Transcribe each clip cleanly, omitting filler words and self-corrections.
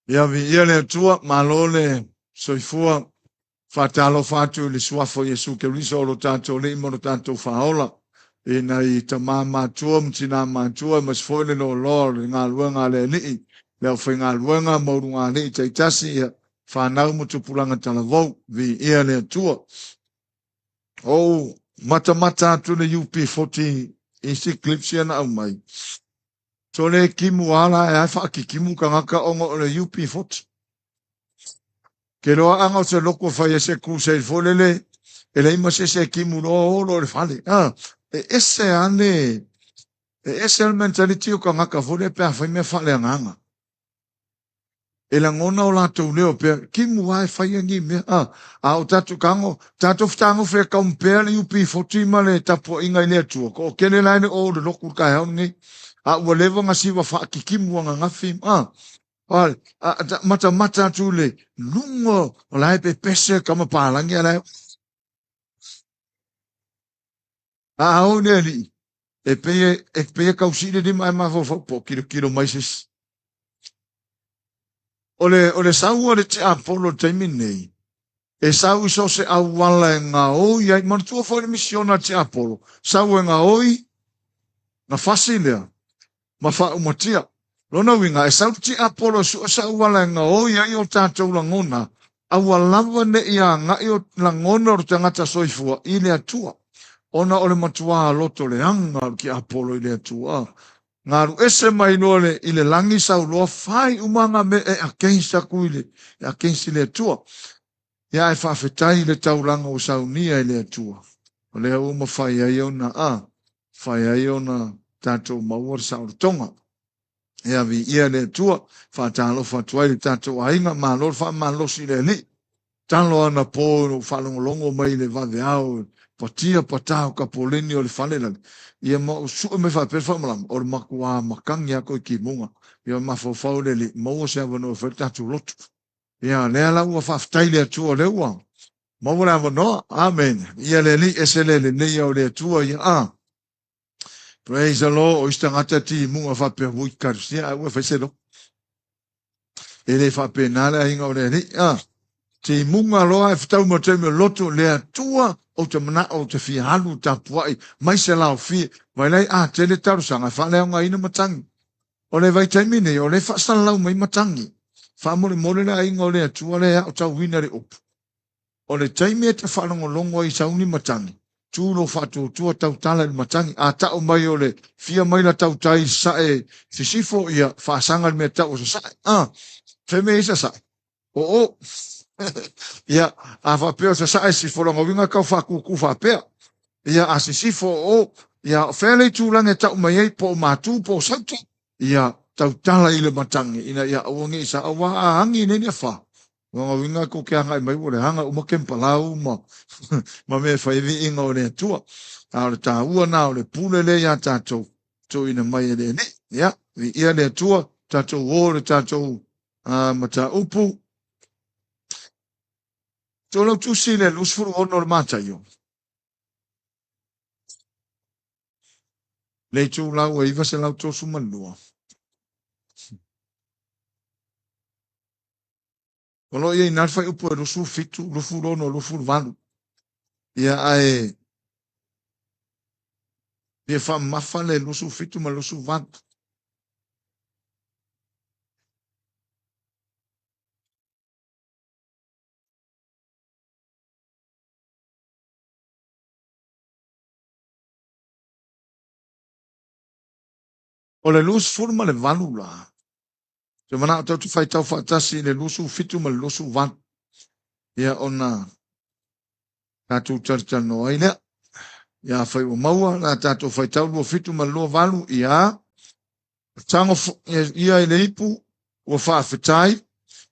Ia vi ia le tua malole soifua fatalo fatu le suafo Yesu ke riso lo tanto le mo tanto faola e nai tamama tua mtina mantua mas foi no lord nga luanga le ni le ofenga luanga mo runga ni taitasi fa na mo tupulanga talavou vi ia le tua o mata tu le UP40 eclipse na mai so le kimu ala e fa kimu kanga ongo le UP40 ke loa anga o se loko fai se crusade folele e le ima se kimu lo le fale e ese ane e ese al mentality o kanga ka fole pe fai me fale anga e la ngona o la to leo pe kimu ai fai ngi me o tatu kango tatu ftango fe compare le UP40 ma le tapo inga ile tu ko kene line o le loko ka ha ngi o levo ngasi wa fa kimu nga ngafi mata tule lungo lai pe pese kama palangi ala o neli e pe kausile di mai ma fo po kilo mais ole sau ole te apolo terminei e sau so se awala nga o ia man tu fo misiona te apolo sau nga oi na fasile ma fa umatia lona winga e sauti apolo sa wala nga o ia i o tātou langona a walawa ne ia nga i o langona o tangata soifua i le atua ona ole matua loto le anga ki apolo i le atua ngaru ese mai nole i le langi sau loa fai umanga me e a keisa kuile e a keisi le atua ia e whawhetai le tauranga o saunia i le atua o le uma fai ai ona fai ai ona tātou maua saur tonga ia vi ia le tua fa talo fa tuai tato ainga ma lor fa ma lo si le ni talo ana po fa longo mai le va de au patia patao kapolini o le falela ia mo su me fa per fa malam or makua makanga ko ki munga ia ma fo fa le mo se ava fa tato lot ia le ala u fa ftai le tua le wa mo wala no amen ia le li esele le ia o le tua ia praise the Lord, o istangata ti munga fa pe hui karsia, ua fesero. Ele fa pe nala inga o le ni, ti munga loa e fitau mo te me loto lea tua o te mana o te fi halu ta puai, mai se lao fi, vai lei tele taru sanga, fa leo nga ina matangi. O le vai taimine, o le fa san lau mai matangi. Fa mole mole la inga o lea tua lea o tau wina re upu. O le taime te fa longo i sauni matangi. Tulo fatu tua tau tala i matangi a tau mai ole fia mai la tau tai sae sisifo ia whaasanga me tau sa sae feme isa sae o ia a whapea sa sae sifo longa winga kau whakuku whapea ia a sisifo o ia whele tūlange tau mai ei po matu po sauta ia tau tala i le matangi ina ia awangi isa awa a hangi nene wha Wanga winga ko ke hanga mai wole hanga uma kempalau ma me whaivi inga o le tua. A le tā ua nā o le pule le ia tātou to ina mai le ne. Ia, vi ia le tua tātou o le tātou ma tā upu. Tō lau tusi le lusfuru ono le mātai yo. Le tū lau e iwa se lau tō sumanua. Olo ia ina fai upu e lusu fitu, lufu rono, lufu vanu. Ia ae, ia fa mafa le lusu fitu ma lusu vanu. O le lusu furma le vanu la. Se mana tau tu fai tau fatasi le lusu fitu ma lusu vanu. Ia ona, tatu tarta no aile. Ia fai o maua, la tatu fai tau lua fitu ma lua vanu. Ia, tango ia ile ipu, ua faa fitai.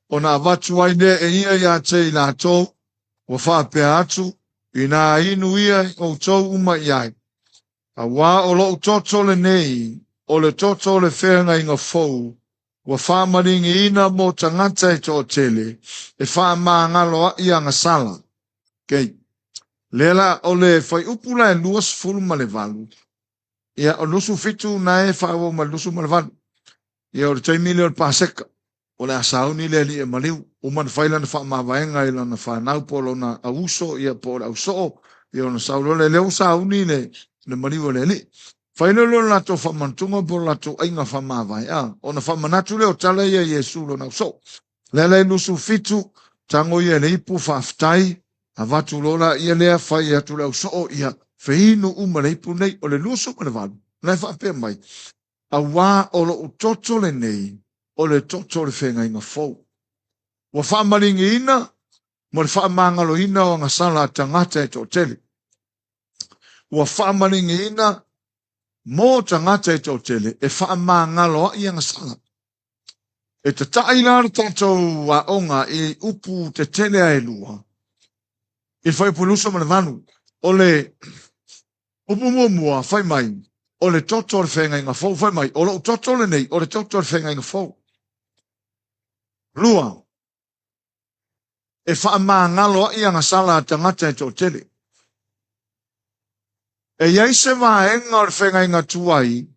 Ona avatu aine e ia te ila tau. Ua faa pea atu. Ina inu ia o tau uma iai. A wā o lo toto le nei. O le toto le whenga inga fau. Ua wha maringi ina mo tangata e tō tele. E wha maa ngalo a ia ngasala. Kei. Lela o le whai upula e luas fulma le valu. Ia o lusu fitu na e whaavo ma lusu malvan. Ia o le taimile o le paseka. O le asauni le li e maliu. Uman whaila na wha mawaenga ila na whanau polo na auso ia po le auso. Ia o na saulo le leo sauni le maliu le li. Whaila lo lato whamantunga po lato ainga wha mawai. O na whamanatu le o tala ia Yesu lo na auso. Lele lusu fitu tango ia le ipu whaftai. A watu lola ia lea whai atu le auso ia. Whehinu uma le ipu nei o le lusu ma le walu. Nai whapea mai. A wā o lo utoto le nei. O le toto le whenga inga fau. Wa whaamaringi ina, mo le whaamangalo ina o ngā sala tangata e tō tele. Wa whaamaringi ina, mo tangata e tō tele, e whaamangalo a ia ngā sala. E te tailana tātou wa onga i upu te tele a e lua. I whai pulusa ma le vanu. O le upu mua whai mai. O le toto le whenga inga fau whai mai. O le toto le nei, o le toto le whenga inga fau. Lua, e whaamangalo i anga sala tangata e tō tele. E iai se waenga o le whenga inga tuai,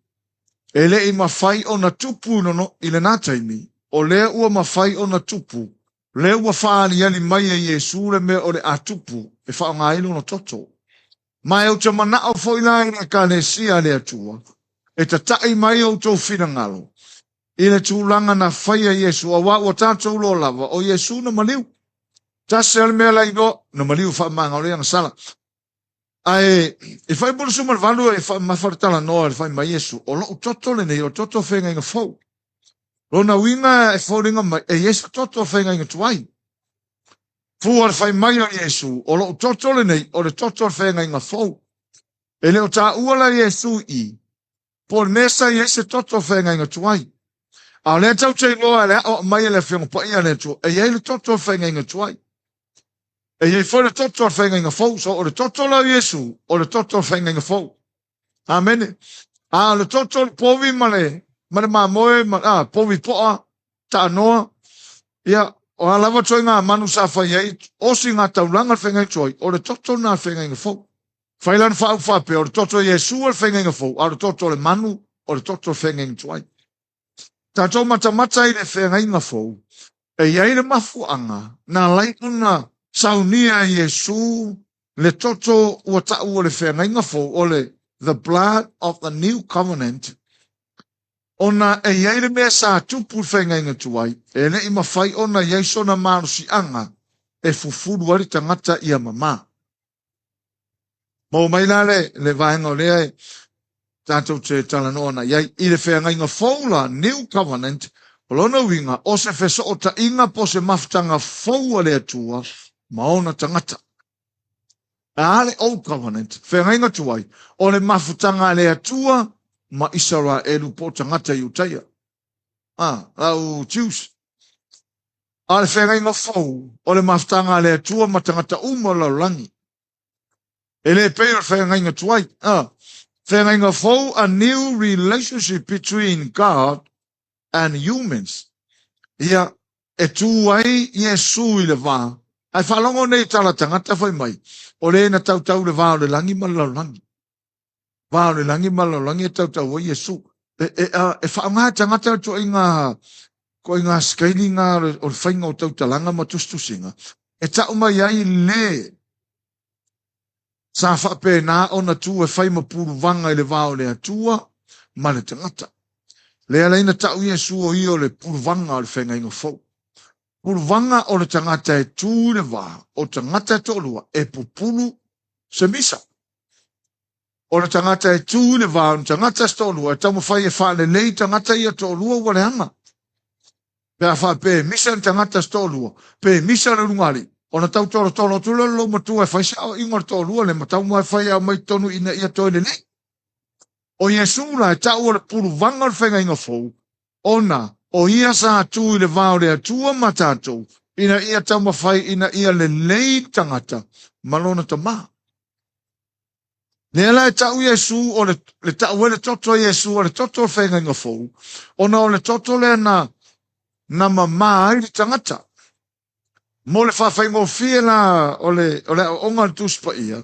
e le i mawhai o na tupu nono i le nātaimi, o le ua mawhai o na tupu, le ua whaani ani mai e Yesu le me o le atupu, e whaonga ilo no toto. Mai au te mana o whoila i na kānesia le atua, e ta tai mai o tō whina ngalo. I le tūlanga na whaia Yesu, a wā o tātou lo lava, o Yesu na maliu. Tase al mea lai no, na maliu whaamanga o leanga sala. Ai, e whai buru sumal valu e mawharitala noa e whai mai Yesu, o lo toto le nei, o toto whenga inga whau. Rona winga e whauringa mai, e Yesu toto whenga inga tuai. Fua le whai mai o Yesu, o lo toto le nei, o le toto whenga inga whau. E leo tā uala Yesu i, po le mesa Yesu toto whenga inga tuai. A le tau te loa le o mai le whionga pa ia le tu. E iei le toto whenga inga tuai. E iei fo le toto whenga inga fau. So o le toto la Yesu. O le toto whenga inga fau. Amen. A le toto le povi male. Mane ma moe. Povi poa. Ta anoa. Ia. O a lava toi ngā manu sa whai ei. Osi ngā taulanga whenga inga tuai. O le toto na whenga inga fau. Whailan whau whape. O le toto Yesu o le whenga inga fau. A le toto le manu. O le toto whenga inga tuai. Tātou mata i le whenga inga fau, e iai le mafuanga, nā laipuna saunia Yesu, le toto ua tau o le whenga inga fau, o le the blood of the new covenant, ona e iai le mea sa tupu whenga inga tuai, e le ima whai ona iai sona marusi anga, e fufuru wari tangata ia mama. Mau mai la le vaenga o lea e, tātou te tala noana, iai i le whenga inga faula, new covenant, o lona winga, o se wheso o ta inga po se maftanga faua le atua, maona tangata. A le old covenant, whenga inga tuai, o le mafutanga le atua, ma isara elu po tangata i utaia. Lau tius. A le whenga inga fau, o le mafutanga le atua, ma tangata uma lau langi. E le pēra whenga inga tuai, whenga fau a new relationship between God and humans. Ia, e tuai Yesu i le wā. Ai whalongo nei tala tangata whai mai. O le na tau le wā o le langi malalangi. Wā o le langi malalangi e tau o Yesu. E whaonga tangata to inga, ko inga scalinga o le whainga o tau talanga ma tustusinga. E tau mai ai le. Sa whape nā ona tū e whai mapuru wanga i le wāo le atua, ma le tangata. Le alaina tau Yesu o i o le puru wanga o le whenga inga fau. Puru wanga o le tangata e tū le wā, o tangata e tōlua, e pupulu se misa. O le tangata e tū le wā, o tangata e tōlua, e tamu whai e whāle lei tangata i a tōlua wale hanga. Pea whape misa le tangata e tōlua, pe misa le rungari. Ona tau tolo tula lo matua e whai sao ingar tōlua le matau mai whai au mai tonu ina ia toile nei. O Yesu la e tau o le puru wanga le whenga inga fau. Ona, o ia sa atu i le vāo le atua matatou. Ina ia tau mawhai ina ia le lei tangata. Malona ta maa. Nea la e tau Yesu o le tau e le toto Yesu o le toto le whenga inga fau. Ona o le toto le na mamaa i le tangata. Mo le whawhaingo fia la o le onga tuspa ia.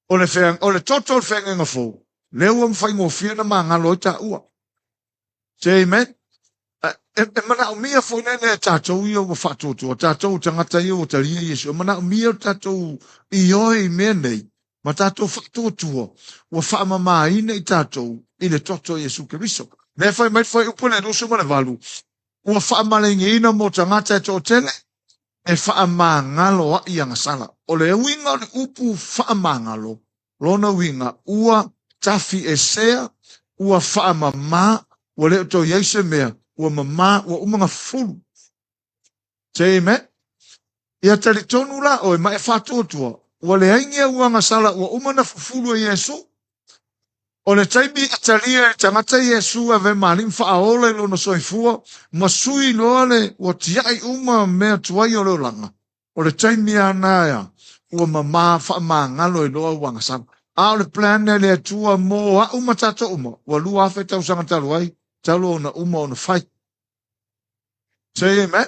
O le toto le whenga inga fau. leo mfai ngofia na mangalo ta ua. Amen. Mana umia fo nene tatou io wa fatutu tatou tangata io talia Yesu mana umia tatou io I menei ma tatou fatutu wa fa mama ina I tatou ile toto Yesu Kristo ne fai mai fai upole no so mana valu wa fa malengi ina mo tangata to tele e fa mangalo a ia ngasala o le winga le upu fa mangalo lona winga ua tafi esea ua fa mama wa le to Yesu mea wa mama wa umanga fulu. Say amen. Ia tali tonu la o ma e fatotua. Wa le aingia uanga sala wa umana fulu Yesu. O le taimi atalia e tangata Yesu ave malim fa aole lo no soifua. Masui loale wa tiai uma mea tuai o langa. O le taimi anaya wa mama fa mangalo e loa uanga sala. A le plan le atua mo a umatato uma. Wa lua afe tau sangataluai. Talo na uma ona fai. Say amen.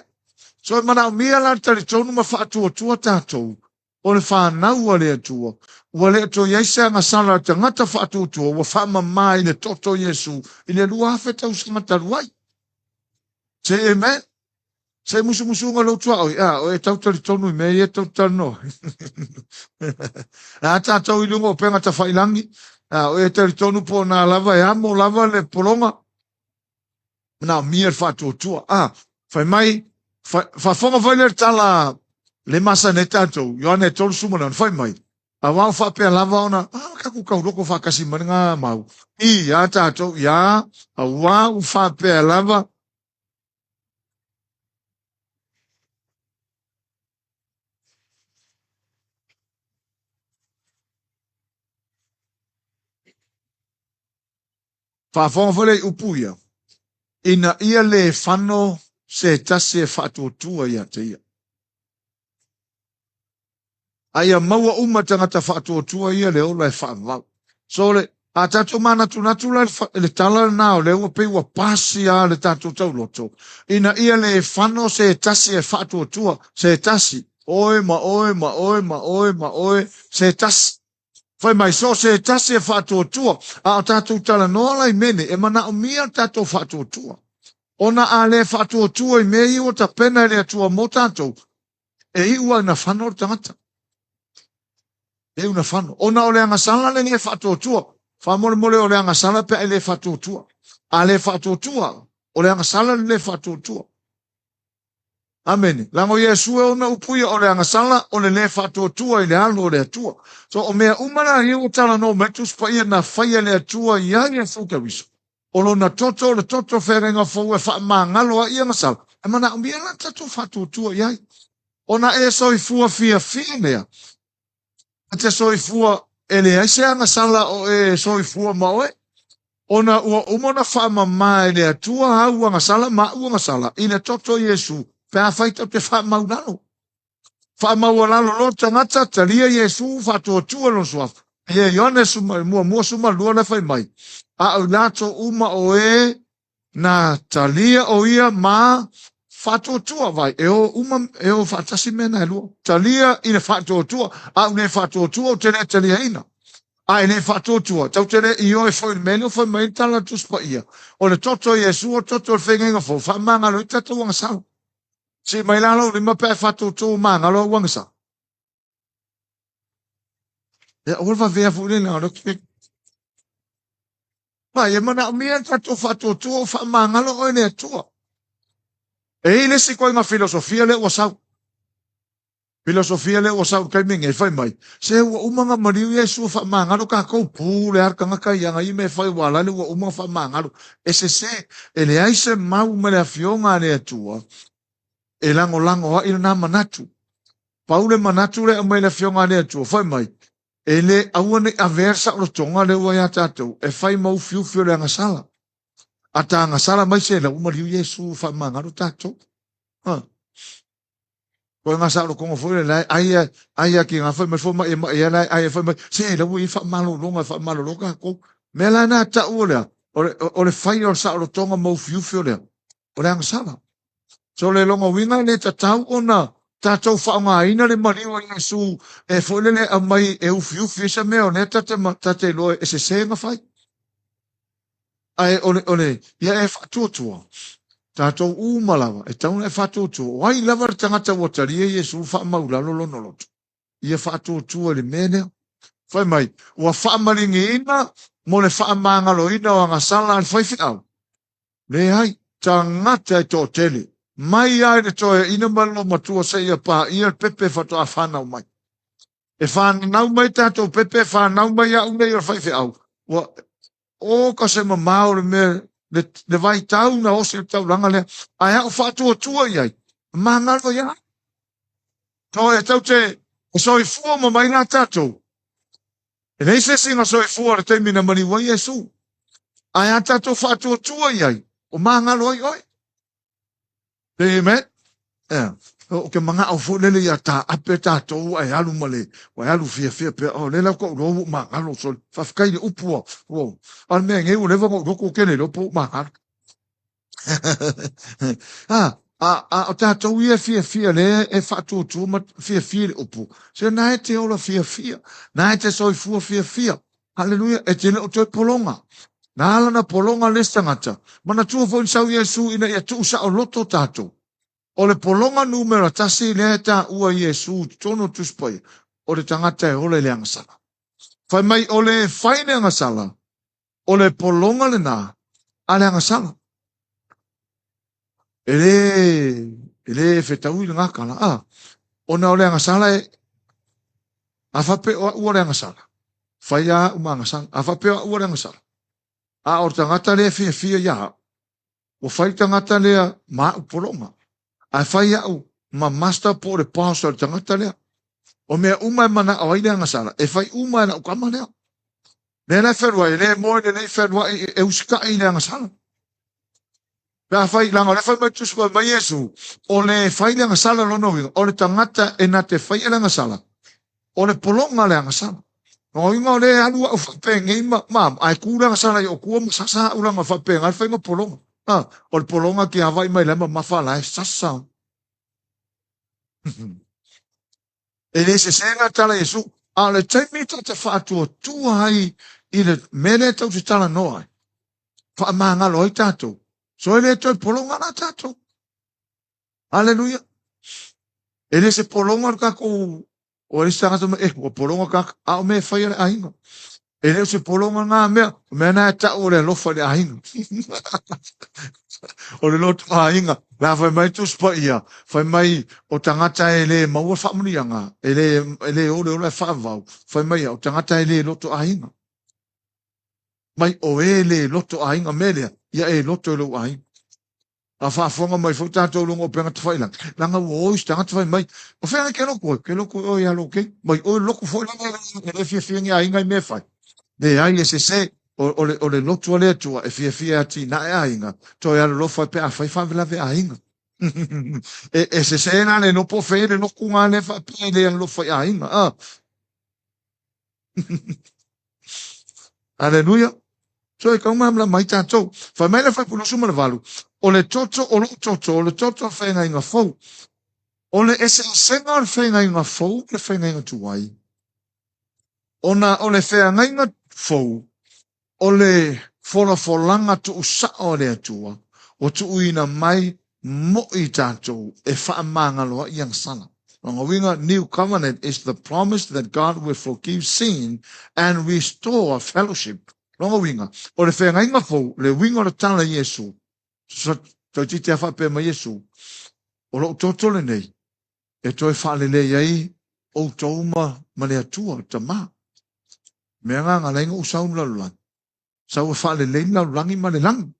So mana mia la tali tonu ma fa tua tatou. O le fa nau le atua. Wa le to Yesu nga sala tangata fa tua wa fa mama le toto Yesu. Ile lua fe tau sangata luai. Say amen. Say musu nga lo tua o e tau tali tonu me e tau tano. A tatou ilungo o penga ta failangi. O e tali tonu po na lava e amo lava le polonga. Na mia fa tua. Fai mai, fa fonga vai le tala le masa ne tatou, Ioane tolu sumana, fai mai. A wau fa pea lava ona, kaku kauroko fa kasi maringa mau. A tatou, a wau fa pea lava. Fa fonga vai le upuia. Ina ia le fano se tasi e whaatuatua ia te ia. Aia maua uma tangata whaatuatua ia le ola e whaavau. So le, a tatou mana tunatu le tala nao le ua pei ua pasi a le tatou tauloto. Ina ia le fano se tasi e whaatuatua, se tasi. Oe, se tasi. Fai mai so se tasi e whaatuatua. A tatou tala noa lai mene, e mana o mia tatou whaatuatua. Ona a le whaatuatua I mei o ta pena le atua mo tātou. E iua na whano o tangata. E una whano. Ona o le angasala le nge whaatuatua. Whamore mole o le angasala pe e le whaatuatua. A le whaatuatua. O le angasala le whaatuatua. Amen. Lango Yesu e ona upuia o le angasala o le whaatuatua I le alo o le atua. So o mea umana I o tala no metus pa ia na whaia le atua ia ia whukawiso. O na toto, le toto wherenga fau e wha mangalo a ia ngasal. E mana umbia na tato whatutua iai. O na e soifua fia nea. A te soifua e le aise a ngasala o e soifua maoe. O na ua umona wha mamma e le atua hau a ngasala ma ua ngasala. I le toto Yesu. Pea whaita te wha maunalo. Wha maunalo lo tangata talia Yesu whatuatua lo suafu. Ia Ioane suma, mua suma lua na whai mai. A au lato uma o e na talia o ia ma whatuatua vai. E o uma, e o whatasi mena e lua. Talia I le whatuatua. A u ne whatuatua o tene talia ina. A i ne whatuatua. Tau tene I o e whoi mene o whai mai tala tuspa ia. O le toto Yesu o toto o whengenga fo. Whamanga lo I tata wangasala. Si mai lalo ni ma pe whatuatua manga lo wangasala. E orva vea fule na ora kike. Ma ye mana mia tato whatuatua whamangalo o ne atua. E ile si koe ngā filosofia le wasau. Filosofia le wasau kai minge whai mai. Se ua umanga mariu Yesu whamangalo ka kou pū le arka ngaka ianga I me whai wala le ua umanga whamangalo. E se e le aise mau me le afionga ne atua. E lango wa ina nā manatu. Paule manatu le amai le afionga ne atua. Whai mai. E le awane aversa o tonga le ua ia tātou. E whai mau fiu le angasala. A tā angasala mai se la umariu Yesu whamangalo tātou. Koe ngasa o kongo fwere lai, aia ki ngā whai mai fwoma e mai lai, aia whai mai, se la ui whamalo longa ko. Me la nā ta ua lea, o le whai o sa o tonga mau fiu lea. O le angasala. So le longa winga le ta tau o na, tātou whaonga ina le mariu Yesu, e fwere le a mai e ufiu sa mea o ne tate loe e se nga whai. Ai ole ia e whatuatua. Tātou umalawa, e tauna e whatuatua. Wai lava tangata wataria Yesu whaamaula lolo loto. Ia whatuatua le mene. Whai mai, ua whaamaringi ina, mo le whaamangalo ina o ngasala al whaifi au. Le hai, tangata e tō tele. Mai ai le toe ina malo matua se ia pā, ia pepe whatu a whanau mai. E whanau mai tātou pepe, whanau mai a unei o whaifi au. Ua, o ka se mamao le mea, le vai tau na o se tau langa lea, ai au whatua tua iai. Mangalo ia. Tau e tau te, e soi fua ma mai nā tātou. E nei se singa soi fua re teimina mani wa Yesu. Ai a tātou whatua tua iai. O mangalo ai oi. Amen. O ke manga au fu lele ia tā ape tātou ai alu male. Wai alu fia pe. O lela ko ulovu mangalo sol. Whafkai le upua. Al mea ngei u lewa ko kene lopo mangalo. O tātou ia fia le e whatu tu ma fia le upu. Se nai te ola fia. Nai te soi fua fia. Hallelujah. E te leo toi polonga. Nā ala na polonga le tangata. Mana tua fo insau Yesu ina ia tu sa o loto tātou. O le polonga numera tasi le ta ua Yesu tono tuspai. O le tangata e ole le angasala. Fai mai o le faine angasala. O le polonga le nā. Ale angasala. Ele fetau i ngā kala. Ona o le angasala e awhape o ua le angasala. Fai a uma angasala. Awhape o ua le angasala. O tangata lea fia ia. O fai tangata lea maa upolonga. Ai fai au ma master po le pastor tangata lea. O mea uma e mana o aile angasala. E fai uma e na ukama lea. Lea na ferwa e lea moe le ferwa e usika i le angasala. Pea fai langa le fai mai tusua mai Yesu. O le fai le angasala lono winga. O le tangata e na te fai le angasala. O le polonga le angasala. O inga o le anua o whapeng e mam. Ai kūranga sana i o kua masasa uranga whapeng. Ai whainga polonga. O le polonga ki hawai mai lema mawhala e sasa. E le se senga tala Yesu. A le taimita te whaatua tua hai i le mele tau te tala noa. Whaamangalo ai tātou. So ele toi polonga na tātou. Hallelujah. Ele se polonga kako o ele tangata me o polonga kako a o me whai ale ahinga. Ele se polonga ngā mea na e tau o le lofa le ahinga. O le loto ahinga. La whai mai tuspa ia. Whai mai o tangata ele maua whamurianga. Ele ole whaavau. Whai mai o tangata ele loto ahinga. Mai o ele loto ahinga melea. Ia e loto e lo ahinga. A whaafonga mai fo tātou longo penga te whailang. Langa o ois tangata whai mai. O whenga ke loko o ia loke. Mai o loko fo langa e fia ngi ahinga i me whai. De ai e se o le loto le tua e fia ati na e ahinga. To ia lo whai pe a whai whavela ve ahinga. E se na le no po whai le loko ngā le whai pe le an lo whai ahinga. Hallelujah. So e kau mamla mai tātou. Whai mai le whai puno suma le walu. O le toto, o le toto whainga inga fau. O le ese senga o whainga inga fau, le whainga inga tuwai. O le whainga inga fau, o le wholanga tu usa o le atua, o tu uina mai mo i tātou e whaamangaloa i ang sana. Ronga new covenant is the promise that God will forgive sin and restore fellowship. Ronga winga, o le whainga inga fau, le winga o le tala Yesu, so toi te whape ma Yesu, o lo toto le nei, e toi whale le iai, o tauma ma le atua, ta maa. Mea ngā lainga usau lalulang. Sau whale le lalulangi ma le lang.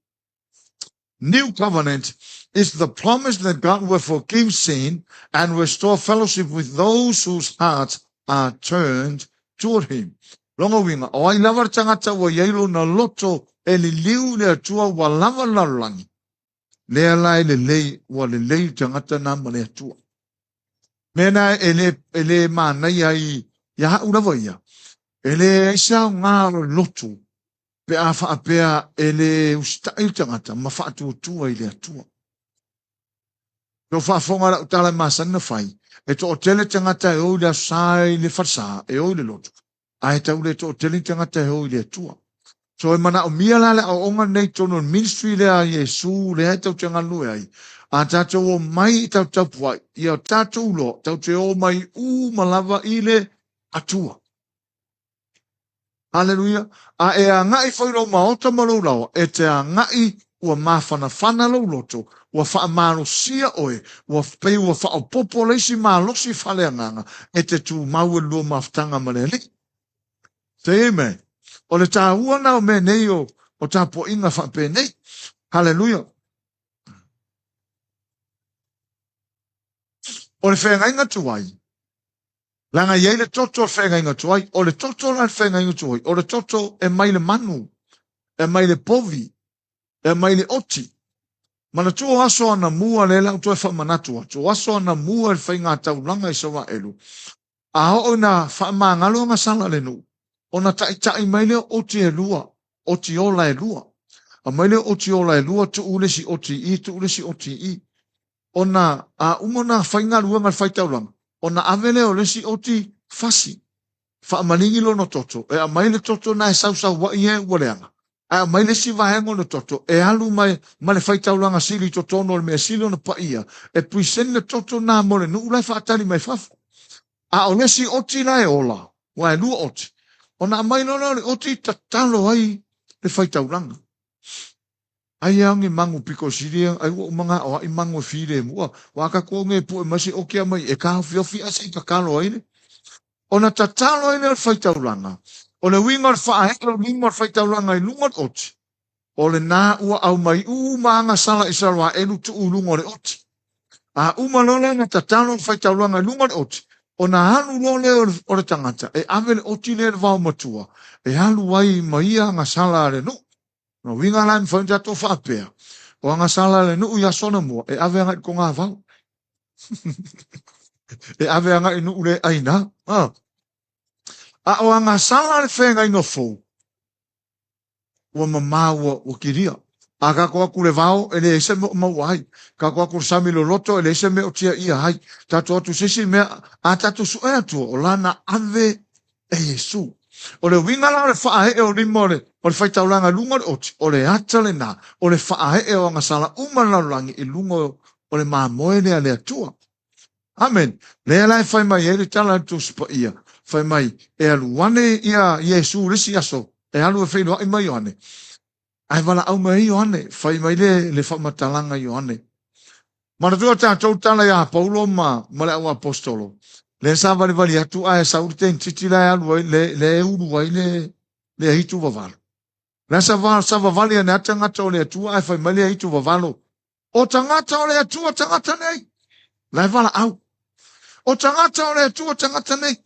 New covenant is the promise that God will forgive sin and restore fellowship with those whose hearts are turned toward him. Longa winga, o ai lava tangata wa yailo na loto e li liu le atua wa lava lalulangi. Lea lai le lei wa le lei tangata na ma le atua. Mena ele mānai ai ia urawa ia. Ele isa ngāro lotu pe a whaapea ele ustai tangata ma whaatu tua i le atua. Tō whaafonga la utala masana whai. E tō o tele tangata e oi le asai le whasa e oi le lotu. A e tau le tō o tele tangata e oi le atua. So e mana o mia la le o onga nei tono ministry le a Yesu le ai tau tanga lue ai. A tātou o mai tau tau puai. Ia tātou lo tau te o mai malava i le atua. Hallelujah. A e a ngai whairo maota malau lawa. E te a ngai ua mawhana whana lau loto. Ua wha maro sia oe. Ua pei ua wha o popo leisi malosi whale anganga. E te tu maue lua maftanga malele. Te eme. O le tā ua nao me nei o tā po inga wha pe nei. Hallelujah. O le whenga inga tuai. Langa iei le toto o whenga inga tuai. O le toto la whenga inga tuai. O le toto e mai le manu. E mai le povi. E mai le oti. Mana tuo aso ana mua le lau tue whamanatua. Tuo aso ana mua le whainga tau langa i sawa elu. A o na whamangalo nga sala le nu. O na tai mai le oti e lua. Oti ola e lua. A mai le oti ola e lua tu ule si oti i. Tu ule si oti i. O na a umona whainga lua ngal whaitau langa. O na avele o le si oti fasi. Whaamalingi lo no toto. E a mai le toto na e sausau wa i e ualeanga. A mai le si vahengo no toto. E alu mai le whaitau langa sili to tono le mea sili ona pa ia. E puisen le toto na mole nu ulai whaatari mai fafu. A o le si oti la e ola. Wa e lua oti. O na mai no le oti tatalo ai le whaitau langa. Ai angi mangu piko siria, ai o manga o ai mangu fire mua. Waka ko nge pu e masi okia mai e ka fiofi asa i kakalo aile. O na tatalo aile al whaitau langa. O le wingar whaahelo wingar whaitau langa i lungar oti. O le nā ua au mai maanga sala i salwa elu tu ulungo le oti. A umalole na tatalo whaitau langa i lungar oti. O na halu lole o le tangata. E ave le oti le vau matua. E halu wai maia nga sala le nu. No winga la mi fanja to whaapea. O anga sala le nu ia sona mua. E ave anga i konga vau. E ave anga i nu le aina. A o anga sala le whenga ino fōu. Ua mamaua o kiria. A ka kua kule vau e le ese me o mauai. Ka kua kule sami lo loto e le ese me o tia ia hai. Tatu atu sisi mea a tatu su ea tua o lana ave e Yesu. O le winga la o le whaahe e o limore. O le whaitau langa lunga le oti. O le ata le nā. O le whaahe e o anga sala umalarangi i lunga o le māmoe lea lea tua. Amen. Lea lai whai mai e le tala tu sipa ia. Whai mai e alu wane ia Yesu risi aso. E alu e whainoa i mai Ioane. Ai wala au mai Ioane. Whai mai le whamatalanga Ioane. Mana tua tātou tala ia Paulo ma le au apostolo. Le sa vali atu a e saurite in titi la alu ai le uru ai le hitu vavalu. Le sa vavali ane atangata o le atua ai whai mai le hitu vavalu. O tangata o le atua tangata nei. Lai wala au. O tangata o le atua tangata nei.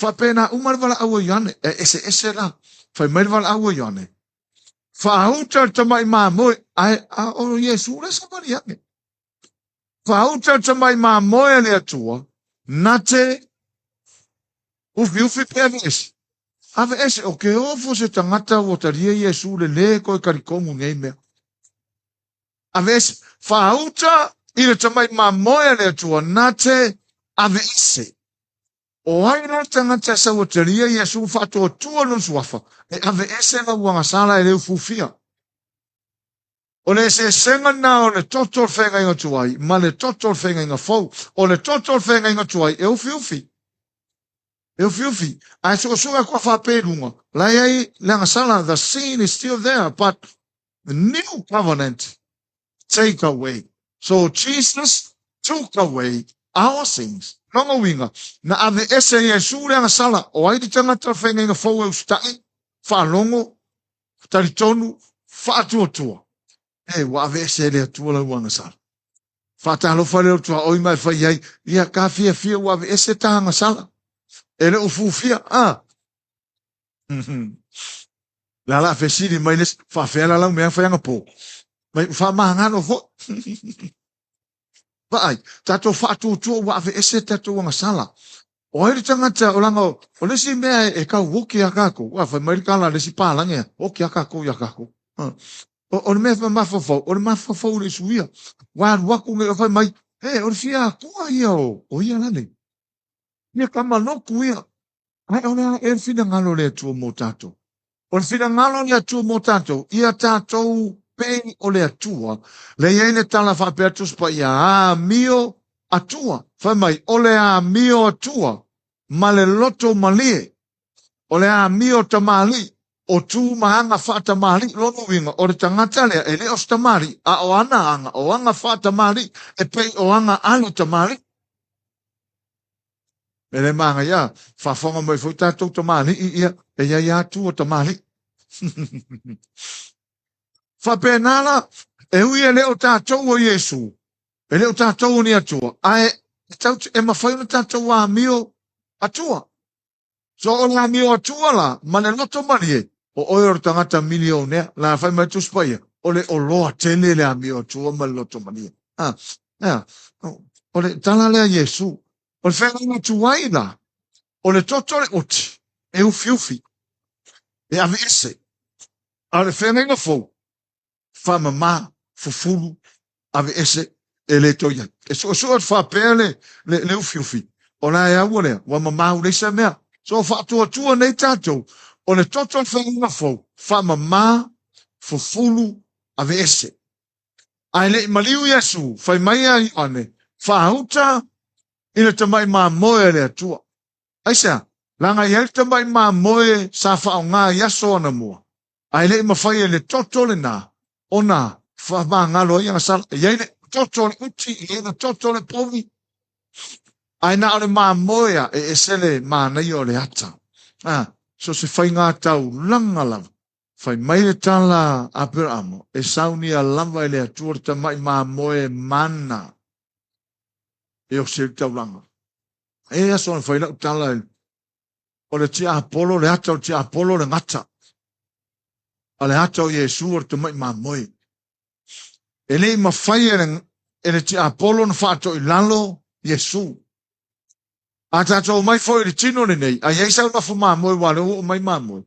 Whapena umar wala au Ioane. E ese la. Whai mai wala au Ioane. Whaahuta tamai maa moe. Ai o Yesu le sa vali ane. Whaahuta tamai maa moe le atua. Nate ufi pe ave ese o ke ofo se tangata o taria Yesu le koe karikomu ngei mea. Ave ese whauta i le tamai mamoe le atua nate ave ese. O haina tangata sa o taria Yesu whato tua non suafa. E ave ese la uanga sala e leu fufia. O le se senga na o le totol whenga inga tuai, ma le totol whenga inga fau, o le totol whenga inga tuai, e ufi. E ufi. Ai suga kua whapelunga. Lai ai, langa sala, the scene is still there, but the new covenant take away. So Jesus took away our sins. Nonga winga. Na ave ese Yesu langa sala, o ai di tangata whenga inga fau e ustai, whalongo, taritonu, whaatuatua. E wa ave se le tua la wanga sala. Fatalo fa le tua oi mai fa ia ia ka fia wa ave se tanga sala. E le ufu fia La fe sili mai le fa fe la me fa nga po. Mai fa ma nga no fo. Vai, tato fa tu wa ave se tato wanga sala. O ele tangata o langa o le si mea e ka woki akako. Wa fa mai kala le si pa langa. Woki akako ya kako. O le mea mafafau, o le mafafau le suia. Wa waku me fai mai, o le fia kua ia o ia lane. Ia kama loku ia. Ai o le fina ngalo le tua mo tato. O le fina ngalo le atua mo tātou, ia tātou pei o le atua, le iene tala whape atus pa ia a mio atua, whai mai, o le a mio atua, ma le loto malie, o le a mio tamali, o tū mahanga whaata mali, lono winga, o le tangata lea, e le os tamali, a o ana anga, o anga whaata mali, e pei o anga alo tamali. E le manga ia, whawhonga mai fui tātou tamali, ia, e ia atua tamali. Whapenala, e hui e leo tātou o Yesu, e leo tātou ni atua, ae, e mawhaina tātou a mio atua. So o la mio atua la, ma le loto marie, o oio tangata milionea, la whai mai tuspaia, o le o loa tele le a mio atua ma le loto marie. O le tala lea Yesu, o le whenga tuai la, o le toto le oti, e ufiufi, e ave ese, a le whenga fau, whamama, fufulu, ave ese, e le toia. E so at whapele le ufiufi, o la e aua lea, wa mamau leisa mea, so whaatua tua nei tātou, o le toto whenga fau, whamama, fufulu, ave ese. Ai le maliu Yesu, whai mai a ane, whahauta, ina tamai mā moe le atua. Aisea, langa i tamai mā moe sa whao ngā yaso ana mua. Ai le mawhai le toto le nā, ona wha ngalo i angasala, iei le toto le uti, iei le toto le povi. Ai na ole mā moea e sele mā nei o le ata. So se whai ngā tau langa lava. Whai mai le tala Abrahamo, e sauni a lava i le atua tamai mā moe mana. E o se tau langa. E aso na whai lau tala o le tia Apollo, le ata o tia Apollo le ngata. A le ata o Yesu o tamai mā moe. E nei mawhai e le tia Apollo na whaato i lalo Yesu. A tātou mai foi le tino le nei, a yeisa una fu mamoe wale o mai mamoe.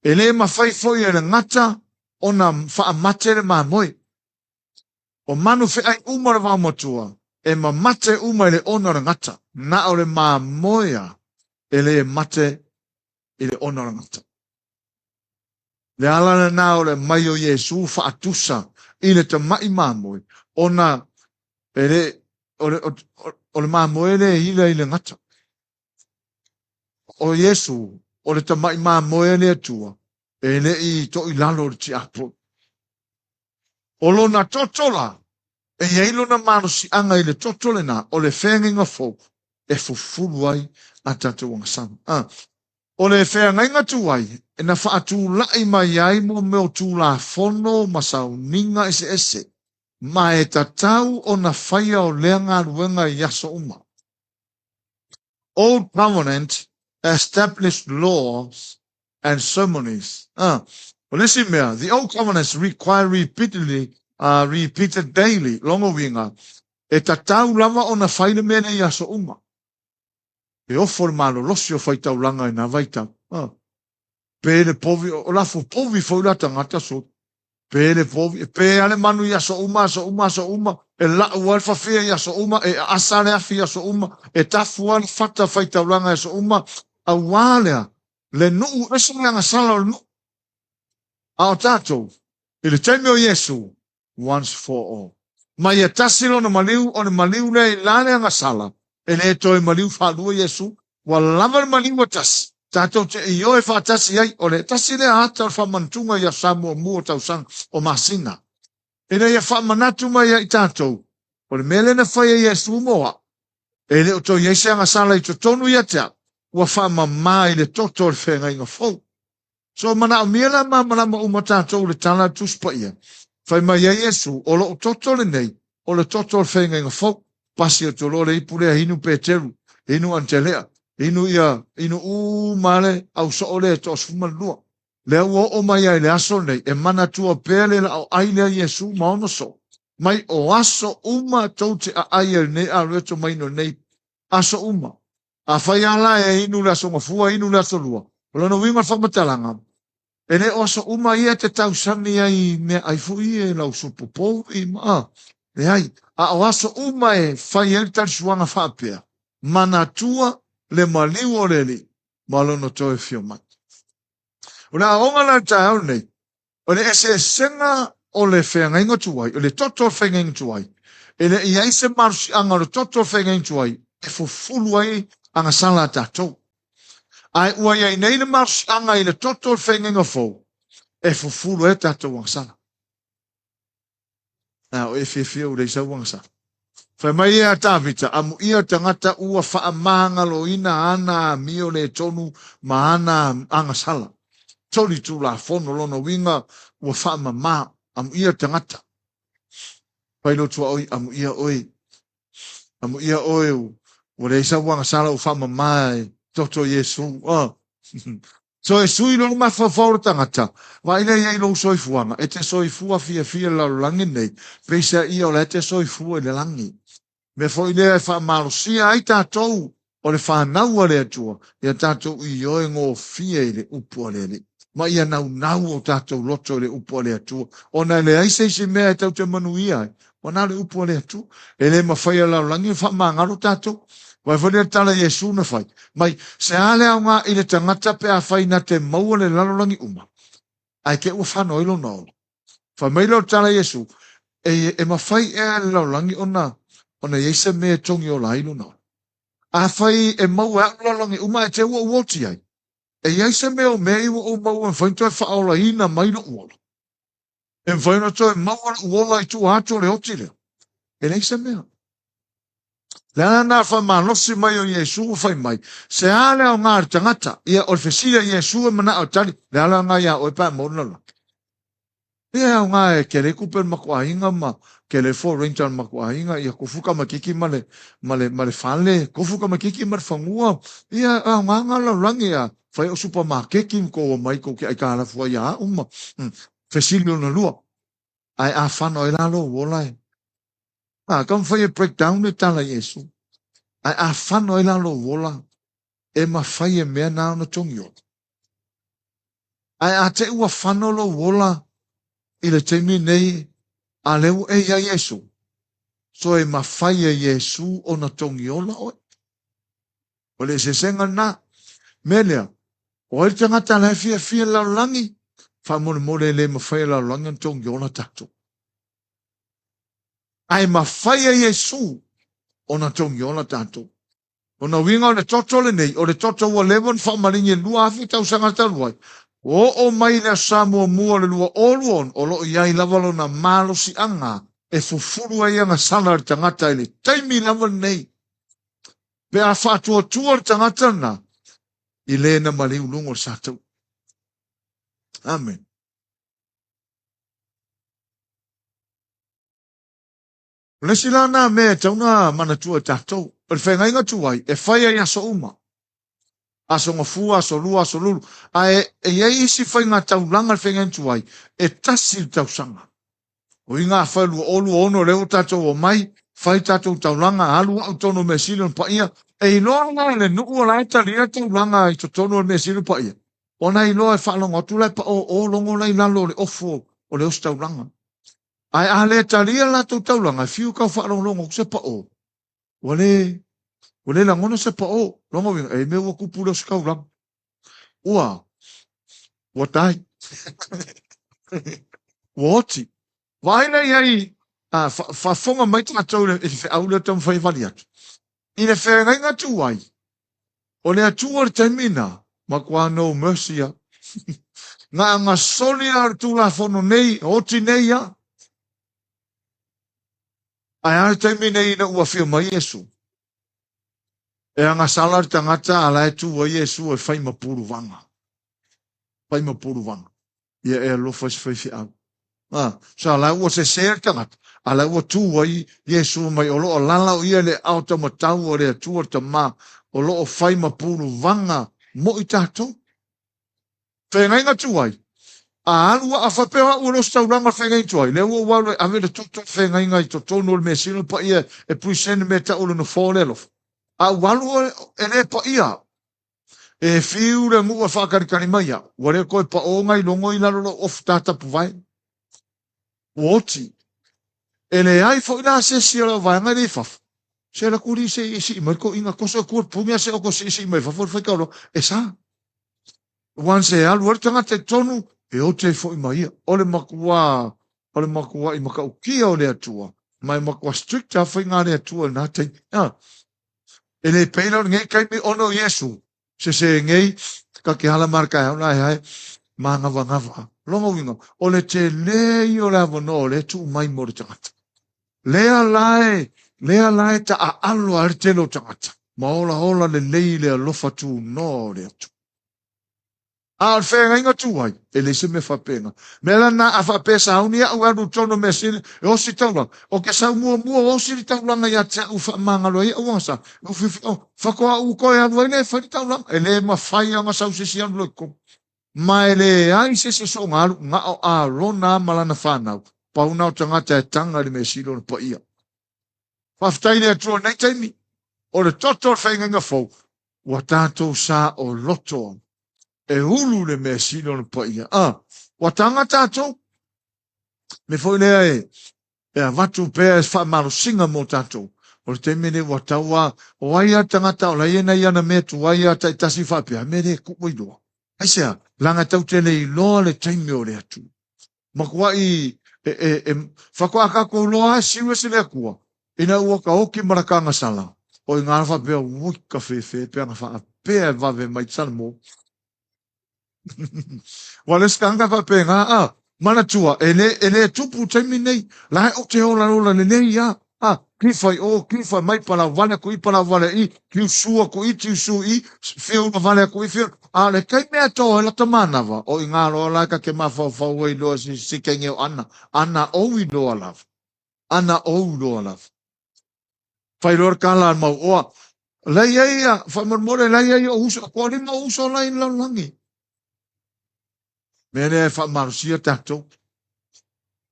E le mawhai foi e le ngata o na wha mate le mamoe. O manu fe ai umara wā motua, e ma mate uma le ona le ngata, na o le mamoea e le mate i le ona le ngata. Le alana na o le mai o Yesu wha atusa i le tamai mamoe, o na e le o le mamoe le hila i le ngata. O Yesu, o le tamai mamoe le atua, e le i to i lalo le ti apo. O lo na totola, e yeilo na maro si anga i le totole na, o le whenginga folk, e fufulu ai a tatu wanga sama. O le whenginga tuai, e na whaatu lai mai ai mo meo tu la fono masau ninga ese. Ma e tatau o na whaia o leanga ruenga i aso uma. Old Covenant established laws and ceremonies. Well, listen mea, the Old Covenants require repeated daily, longo winga. E tatau lama o na whaile mena i aso uma. E ofo le malo losi o whaitau langa i na vaita. Pele povi, o lafo povi whaulata ngata so. Pele povi, pe ale manu ia so uma, e la ualfa fia ia so uma, e asale afi ia so uma, e tafu ale fata faita ulanga ia so uma, a walea, le nuu, esa nga sala o nuu. A o tatou, ile taimi o Yesu, once for all. Ma ia tasilo na maliu, o ne maliu le ilane nga sala, e le toi maliu whalua Yesu, wa lava le maliu a tasi. Tātou te i oe whātasi ai, o le tasi le ata o whamantunga ia Samoa mua tausang o Masina. E le ia whamanatu mai ai tātou, o le mele na whaia Yesu moa, e le o tō Yesu anga sala i to tonu ia tea, ua whamamā i le toto le whenga inga fau. So mana o miela ma malama uma tātou le tala tuspa ia, whai mai ai Yesu, o lo o toto le nei, o le toto le whenga inga fau, pasi o tolo le ipulea hinu Peteru, hinu Antelea, inu male au so ole to suma lua le o mai ai le aso nei e mana tua pele la ai le Yesu maono so mai o aso uma tote a ai nei a reto mai no nei aso uma a fai ala e inu la so mafua inu la so lua o no winga fa matalanga e ne o aso uma ia te tau sami ai me ai fui e la so popo i ma e ai a o aso uma e fai el tal suanga fa pea mana tua le maliu o le li, malono toe fio mai. O le aonga la tāo nei. O le ese senga o le whengainga tuai. O le toto whengainga tuai. E le ia ise marusi anga o le toto whengainga tuai. E fufulu ai anga sala tātou. Ai ua ia nei le marusi anga i le toto whengainga fau. E fufulu e tātou anga sala. O e whiawhia o le isa anga sala. Whai mai ea tāwita, amu ia tangata ua whaamanga lo ina ana mio le tonu ma ana anga sala. Tori tu la fono lona winga ua whaamama, amu ia tangata. Whai lo tua oi, amu ia oi. Amu ia oi, ua le isa wanga sala u whaamama e toto Yesu. So e sui lo ma whawhawra tangata, wa ina ia ilo soifuanga, e te soifua fia la langi nei, peisa ia o le te soifua i le langi. Me foi le fa malusia ai tātou o le whanau le atua, ia tātou i oe ngō fia i le upu le. Ma ia nau o tātou loto le upu le atua. O na le aise se mea e tau te manuia ai, o na le upu le atua. E le mawhai ala langi wha mangaro tātou. Wai whare tala Yesu na whai. Mai se ale au ngā i le tangata pe a whai na te maua le lalolangi uma. Ai ke ua whanau ilo nao. Wha meilo tala Yesu, e mawhai e ale lalolangi ona yeisa me tongi o lailo na. A whai e mau e alalongi uma e te ua uoti ai. E yeisa me o mei ua o mau e whainto e whaola hina mailo uola. E whaino to e mau e uola i tu ato le oti leo. E leisa mea. Le ana wha manosi mai o Yesu o whai mai. Se ale o ngā tangata. Ia o whesira Yesu e mana o tali. Le ala ngā ia o e pā maunala. Ia o ngā e kere kupen makua hinga ma. Ke le fo rental makuainga ia kufuka makiki male fale kufuka makiki mar fangua ia nganga la rangia fai o supermarket ko mai ko ke ai kala fo ia fesilio na lua ai a fano ila lo wola kam fai breakdown de tala Yesu ai a fano ila lo wola e ma fai me na no tongio ai a te ua fano lo wola ile temi nei a leu e ia Yesu. So e mawhai e Yesu o na tongi ola oe. O le se senga na. Melea. O e tangata la fia la langi. Wha mole le mawhai la langi an tongi ola tatu. Ai mawhai e Yesu o na tongi ola tatu. O na winga o le toto le nei. O le toto ua lewon wha maringi lua afi tau sangata luai. O mai le Samoa mua le lua oluon o lo iai lavalo na malo si anga e fufuru ai anga sana tangata ele taimi lava nei pe a whatua tua tangata na i le na mali ulungo satou. Amen. Le sila na me tauna manatua tatou o le whenga inga tuai e whaia i aso uma. Aso ngafua, aso lua, aso lulu. E iei isi whai ngā taulanga le whengen tuai, e tasi le tausanga. O i ngā whailu olu ono leo tātou o mai, whai tātou taulanga, alu au tono me silon pa ia, e i loa ngā le nuku o lai talia taulanga i to tono me silon pa ia. O nei loa e whalonga, tu lai pa o longo lai lalo le ofo o leo si taulanga. Ai a le talia la taulanga, fiu kau whalonga, kuse pa o. O le langona se pa o, longa winga, e me ua kupula se kau lang. Ua tai. Ua oti. Waina iai, whafonga mai tātou e whi aula tam whai wali atu. I le whengai ngā tuai, o le atua le taimina, ma kua no mercy a. Ngā soni a tu la whono nei, oti nei a. Ai a taimina i na ua whia mai Yesu. E anga salar tangata ala e tu wa Yesu e whai mapuru wanga. Whai mapuru wanga. Ia e alofa si whai au. Sa ala ua se ser tangata. Ala ua tu wa Yesu mai o loo lala o ia le auta matau o le atua ta ma. O loo whai mapuru wanga mo i tātou. Whengai ngā tuai. A alua a whapewa ua los tauranga whengai tuai. Le ua walu e ame le toto whengai ngai to tono me sino pa ia e puisene me ta ulu no whōlelof. A walu e le pa ia. E fiu le mua whakarikari mai a. Wale koe pa o ngai longo i lalo of tata puwai. Woti. E le ai fo ina se si ala vanga le faf. Se la kuri se isi mai ko inga koso kur pumia se o ko se isi mai fafo fai kauro. E sa. wan se alu ora tangata tonu, e o te fo ima ia. Ole makua I maka ukia o le atua. Mai makua stricta fai ngā le atua nā tei. E le peina ngei kai mi ono Yesu. Se ngei, ka ke hala marka e ona hai, ma ngava. Longa winga, o le te lei o le avono, le tu mai mo le tangata. Lea lae ta a alo ar te lo tangata. Ma ola le lei le alofa tu no le atu. Al whenga inga tuai, e le se me whapenga. Mela na a whapesa hauni au anu tono me sine, e osi taula. O ke sau mua osi li taulanga ia te u whamangalo ia uangasa. Whakoa u koe anu ene whari taulanga. E le ma whai anga sau sisi anu loiko. Ma e le ai se so ngalu, nga o a rona malana whanau. Pauna o tangata e tanga li me silo na pa ia. Whaftaine atua nei taimi. O le toto whenga inga fau. Wa tātou sa o loto. E hulu le me sino na pa ia. Wa tanga tātou. Me foi lea e a watu pēa e whamaro singa mo tātou. O le teimene wa taua o aia tangata o la iena iana me tu aia ta itasi whapea. Me le kupo i doa. Aisea, langa tau tele I loa le taimi o le atu. Makua whakoa kako loa siwe se le akua. Ina ua ka oki marakanga sala. O I ngā whapea wika whewhe, pēa ngā whapea wawe mai tsana mo. Wale skanga pa penga mana tua ele tupu taimi nei la o te ola le nei ya kifai mai pala vale ko I pala vale I ki sua ko I ti su I fio na vale ko I fio le kai me to la tamana va o inga lo la ka ke ma fa we lo si kenye ana o wi lo ala fai lor kala ma o la ya fa mormore la ya o uso ko ni mo uso la in la langi Mene whamarusia tātou.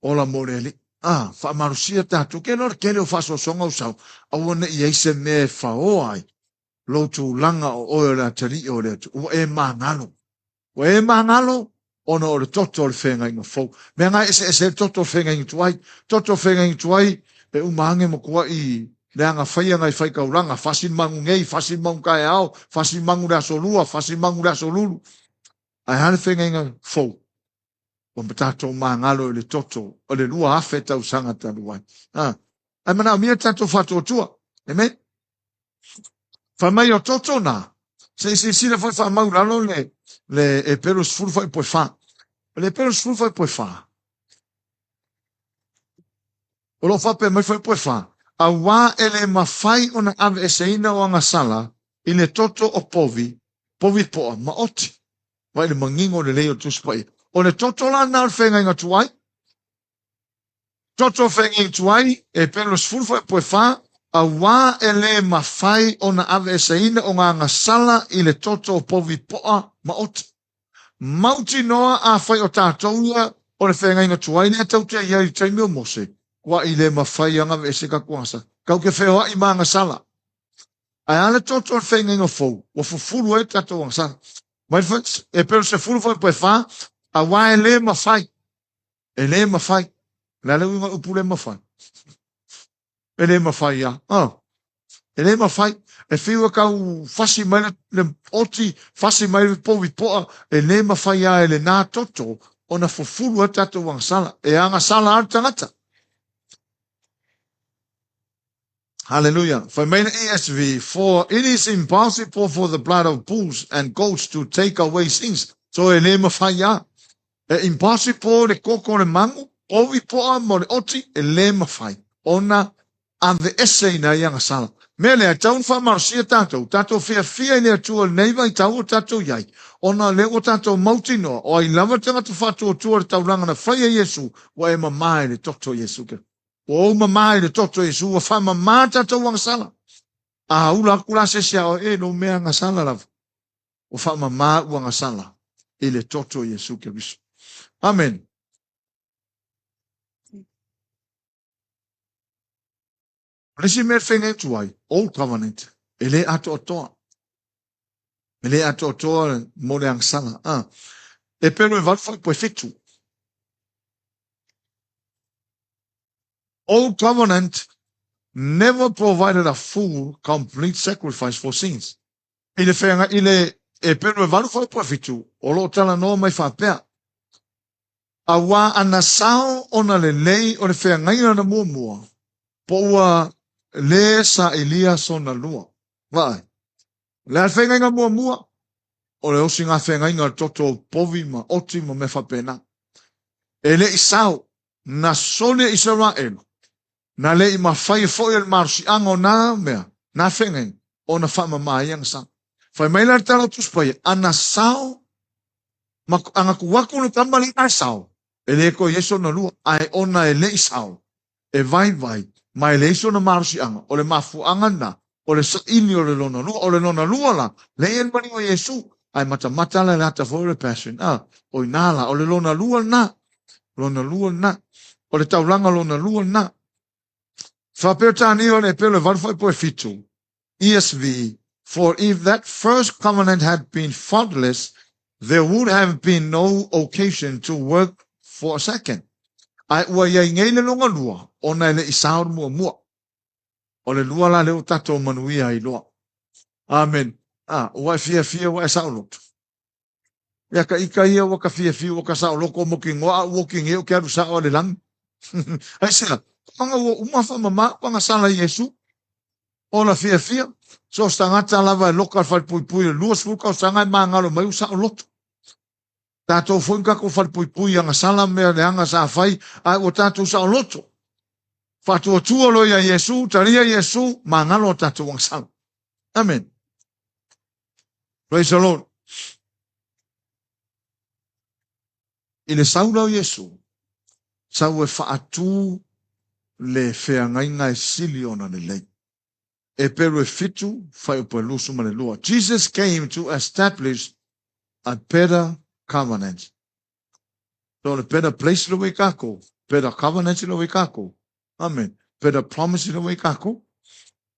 Ola moreli. Whamarusia tātou. Ke lor kele o whaso songa usau. Awana I eise me whaoai. Lotu langa o oe la tari o le tu. Ua e mangalo. Ona o le toto o le whenga inga fau. Mea ngai ese toto o whenga inga tuai. Toto o whenga inga tuai. E umahange mo kua I leanga whaia ngai whaikauranga. Whasin mangu ngei. Whasin mangu kai ao. Whasin mangu rea solua. Whasin mangu rea solulu. Ai hane whenga inga fau. O matato mangalo le toto. O le lua afe tau sanga tanu wai. Ai mana o mia tato whato tua. Amen? Whamai o toto na. Se sila foi whamau lalo le e peros fulfa I poe wha. Le peros fulfa I poe wha. O lo whape mai foi poe wha. A wā ele mawhai o na ave eseina o anga sala I le toto o povi poa ma oti. Wai le mangingo le leo tuspai. O le toto la nal whenga inga tuai. Toto whenga inga tuai e pelos fulfa poe wha a wā e le mawhai o na ave e seina o ngā sala I le toto o povi poa ma oti. Mauti noa a whai o tātou ia o le whenga inga tuai ne tau te iai taimi o mose. Wa I le mawhai anga ve se ka kuasa. Kau ke whewa I maanga sala. Ai ale toto o whenga inga fau. Wa fufulu e tātou anga sala. Mai e pelos e fulfa poe wha a wā e le mawhai. E le mawhai. La le winga upu le mawhai. E le mawhai ia. E le mawhai. E whiwa kau whasi mai le oti, whasi mai le povi poa. E le mawhai ia e le nā toto. O na fufuru a tato wang sala. E anga sala ar tangata. Hallelujah. For main ESV, for it is impossible for the blood of bulls and goats to take away sins. So e le mawhai ia. E impossible le koko le mangu, ovi poa mo le oti, e le mawhai. Ona ave ese ina ianga sala. Mele a taun whamarosia tātou, tātou fia ni atua neiva I tau o tātou iai. Ona le o tātou mautinoa, o ai lava tangata whātua tua le tauranga na whaia Yesu, wa e mamai le toto Yesu ke. O mamai le toto Yesu, wa whamamā tātou wang sala. A ula kula se sia o no mea nga sala lava. O whamamā wanga sala. I le toto Yesu ke risu. Amen. Resi mer whenga tuai, Old Covenant, ele ato atoa. Ele ato atoa mo le angsala. E pelo e valfa poe fitu. Old Covenant never provided a full, complete sacrifice for sins. Ile whenga, ile e penu e valu fai fitu, o lo tala noa mai whapea. A wā ana sao ona le lei o le whea ngaina na mua. Po ua le sa ilia sona lua. Vai. Le al whea ngaina mua. O le osi ngā whea ngaina toto povi ma oti ma me whapena. E le isao na sone Israel. Na le i ma whai foi al marusi ango na mea. Na whea ngaina. O na wha mai ang sa. Whai maila tala tuspai. Ana sao. Anga kuwaku na tambali ai sao. E le ko yeso na lua. Ai ona e le isao. E vai. Ma e le iso na marusi anga. O le mafu anga na. O le sa ini o le lona lua. O le lona lua la. Le en mani o Yesu. Ai mata le lata for le passion. O inala. O le lona lua na. Lona lua na. O le taulanga lona lua na. Whapeo tāni o le pelo varfai po e fitu. ESV. For if that first covenant had been faultless, there would have been no occasion to work for a second. Ai ua iai ngei le longa lua. Ona le isaur mua. O le lua la leo tato manuia i loa. Amen. Ua fia ua e saulot. Ia ka ika ia ua ka fia ua ka sauloko mo ki ngoa ua ki ngeo ke aru sao le lang. Ai sila. Panga ua umafa mama panga sala Yesu. O la fia. So stangata lava e loka fai pui lua sfuka o stanga e maangalo mai usa o loto. Tato funka ko fai pui anga sala mea le anga sa fai ai o tato usa o loto. Fatu o tua lo ya Yesu, taria Yesu, maangalo o tato wang sala. Amen. Praise the Lord. I le saula o Yesu, sau e faatu le fea ngainga e sili ona le lei. E peru e fitu, fai upo e lusu ma le lua. Jesus came to establish a better covenant. So a better place lo wikako, better covenant lo wikako. Amen. Better promise lo wikako.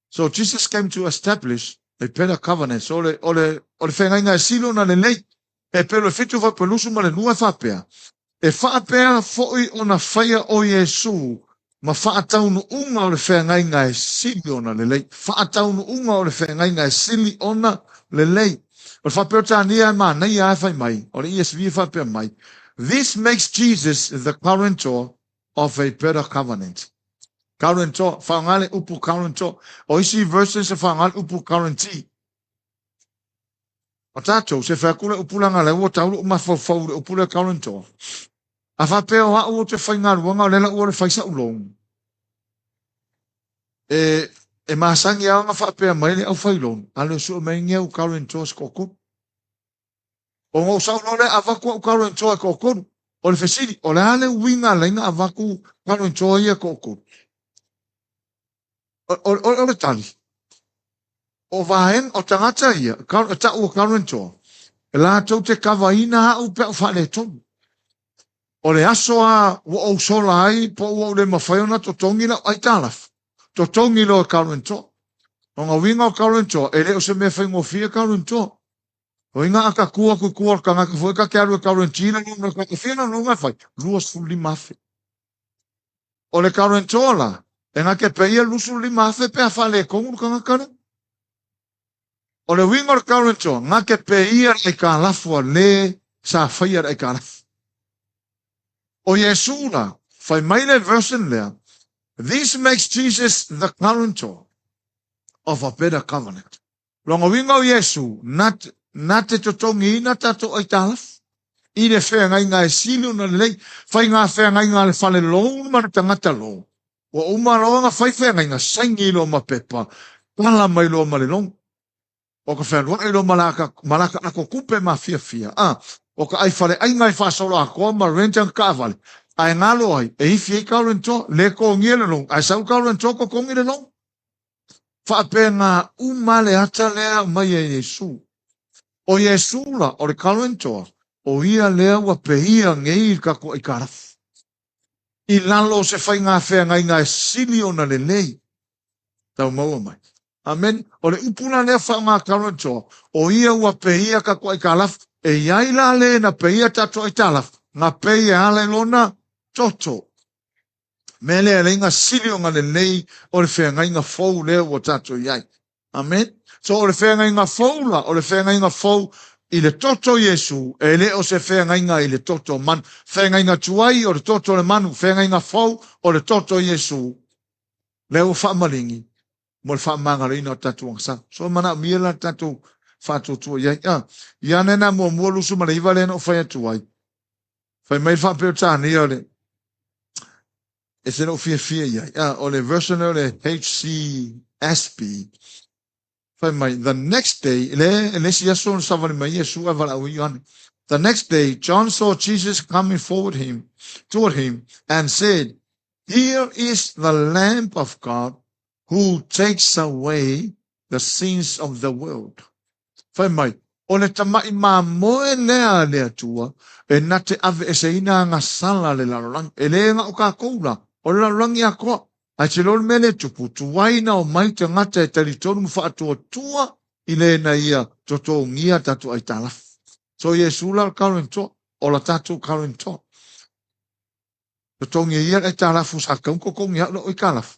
So Jesus came to establish a better covenant. So ole fea ngainga e sili ona le lei. E peru e fitu fai upo e lusu ma le lua whapea. E whaapea foi ona whaia o Yesu. Ma whaataunu unga o le whea ngainga e sili ona le lei. Whaataunu unga o le whea ngainga e sili ona le lei. O le whapeo tānia e maa nei a whai mai. O le ESV whapea mai. This makes Jesus the guarantor of a better covenant. Guarantor, whaangale upu guarantor. O isi verses e whaangale upu guarantee. O tātou se whakule upulanga le ua taulu umafau le upule guarantor. A whapeo ha ua te whaingaruanga o lela ua le whaisa ulong. E maasangi au nga whapea mai le au whailong. Ale su mai ngea u guarantor skoko. O ngau saulole a waku u guarantor e koko. O le whesiri, o le ale winga lenga a waku guarantor ia koko. O le tali. O vahen o tangata ia, ta ua guarantor. E la tau te kawaina ha u peo whale tonu. O le asoa wa o sola ai po o le mawhaiona to tongi la ai talaf. To tongi lo guarantor. O ngā winga o guarantor, e le o se mea whaingofia guarantor. O inga aka kua ka ngaka fwoi ka kearu e guarantina nuna ka whina nunga whai. Luas fuli mafe. O le guarantor la, e ngake peia lusu li mafe pe a whale kongu ka ngakana. O le winga o guarantor, ngake peia e ka lafua le sa whaia e ka lafua. O Yesu la, whai mai le version lea, this makes Jesus the guarantor of a better covenant. Longa winga o Yesu, na te totongi ina tato ai talaf, i le whea ngai ngai sili una lei, whai ngā whea ngai ngā le whale long mana tangata long. O umaroa ngā whai whea ngai ngā saingi lo ma pepa, pala mai lo ma le long. O ka whea luai lo malaka ako kupe ma fia. O ka ai whale ai ngai whasoro a koa ma rentang ka wale. Ai ngalo ai, e hifi e kaurento, le ko ngie le long. Ai sau kaurento ko kongi le long. Whape ngā umale ata lea mai e Yesu. O Yesu la, o le kaurento, o ia lea wa pehia ngei kako i karaf. I lalo se whai ngā whea ngai ngā sili ona le lei. Tau maua mai. Amen. O le upuna lea wha ngā kaurento, o ia wa pehia kako i karaf. E iai la le na peia tato i talaf, nga peia ale lona toto. Mele ale inga sili o nga le nei o le whea ngai nga fau leo o tato iai. Amen. So o le whenga inga fau la, o le whenga inga fau i le toto Yesu, e le o se whenga inga i le toto man, whenga inga tuai o le toto le manu, whenga inga fau o le toto Yesu, le o whaamaringi, mo le whaamangarina o tatu angsa. So mana miela tatu whātutua iai. Ia nena mua mua lusu mana iwa le no whai atuai. Whai mai whapeo tāni o le, e se no fia iai. O le version o le 𝚟𝚑𝚙𝚎𝚘. The next day, the next day, John saw Jesus coming toward him, and said, "Here is the Lamb of God who takes away the sins of the world." O le tamai ma moe lea lea tua, e nate ave e se ina ngasala le lalang, e le nga o ka koula, o le lalang ia koa. Ai te lor mele tupu, tuwaina o mai te ngata e taritonu mwhaatua tua i le na ia toto ngia tatu ai talaf. So Yesu la karoin to, o la tatu karoin to. Toto ngia ia ai talafu sa kaunko ko ngia lo i kalaf.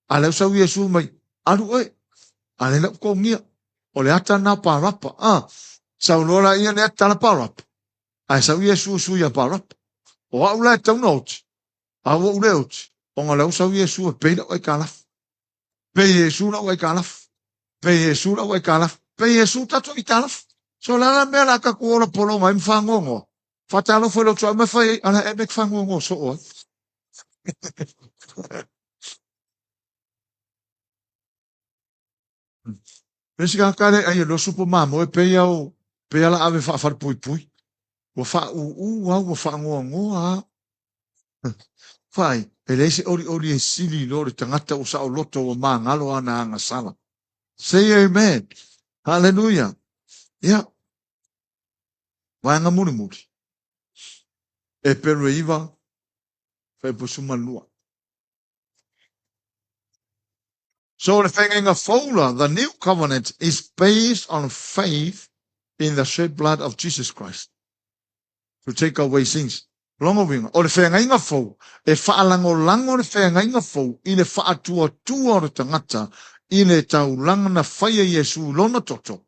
A leo sau Yesu mai, aru e, a le leo ko ngia, o le ata na parapa, sau lola ia le ata na parapa. Ai sau Yesu suia parapa. O au la e tau nauti, a wo ule uti. O ngā lau sau Yesu e pei lau ai kalaf. Pei Yesu lau ai kalaf. Pei Yesu lau ai kalaf. Pei Yesu tato i kalaf. So lala mea la ka kuora polo mai mwhangongo. Whatalo fwelo tua me whai ala e mek whangongo so oi. Pesi ka kare ai lo supo mamo e pei au pei ala ave whawhar pui pui. Wa wha wa whangongo Whai, e leise ori e sili lori tangata o sao loto o maa ngalo ana anga sala. Say amen. Hallelujah. Yeah. Wanga muri. E pero iwa, whai pusuma lua. So the thing of Fola, the new covenant is based on faith in the shed blood of Jesus Christ to take away sins. Longo winga, o le whenga inga fau, e whaalango lango le whenga inga fau, i le whaatua tua o le tangata, i le tau langa na whaia Yesu lona toto,